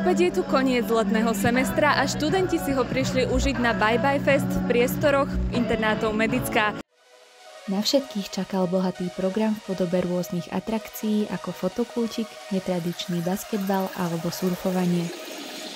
Opäť je tu koniec letného semestra a študenti si ho prišli užiť na Bye Bye Fest v priestoroch internátov Medická. Na všetkých čakal bohatý program v podobe rôznych atrakcií ako fotokultik, netradičný basketbal alebo surfovanie.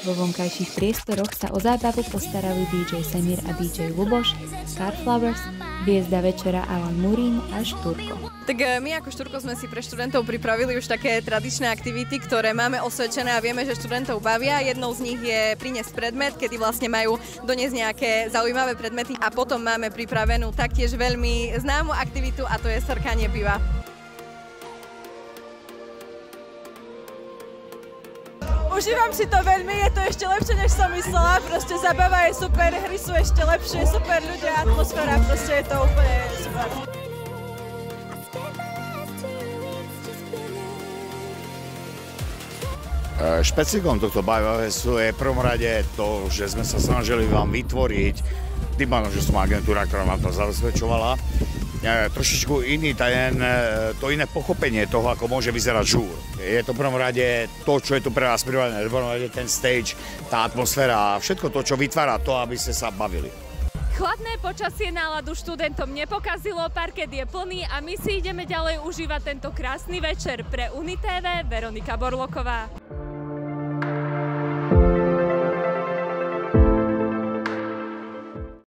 Vo vonkajších priestoroch sa o zábavu postarali DJ Semir a DJ Luboš, Starflowers, hviezda večera Alan Murín a Štúrko. Tak my ako Štúrko sme si pre študentov pripravili už také tradičné aktivity, ktoré máme osvedčené a vieme, že študentov bavia. Jednou z nich je priniesť predmet, kedy vlastne majú doniesť nejaké zaujímavé predmety a potom máme pripravenú taktiež veľmi známu aktivitu a to je srkanie piva. Užívam si to veľmi, je to ešte lepšie, než som myslela, proste zabava je super, hry sú ešte lepšie, super ľudia, atmosféra, proste je to úplne super. Špecifikom tohto Bye Bye Festu je v prvom rade to, že sme sa snažili vám vytvoriť, tým pádom, že som agentúra, ktorá nám to zabezpečovala, trošičku to iné pochopenie toho, ako môže vyzerať žúr. Je to v prvom rade to, čo je tu pre vás pripravené, v prvom rade ten stage, tá atmosféra a všetko to, čo vytvára to, aby ste sa bavili. Chladné počasie náladu študentom nepokazilo, parket je plný a my si ideme ďalej užívať tento krásny večer. Pre UniTV Veronika Borloková.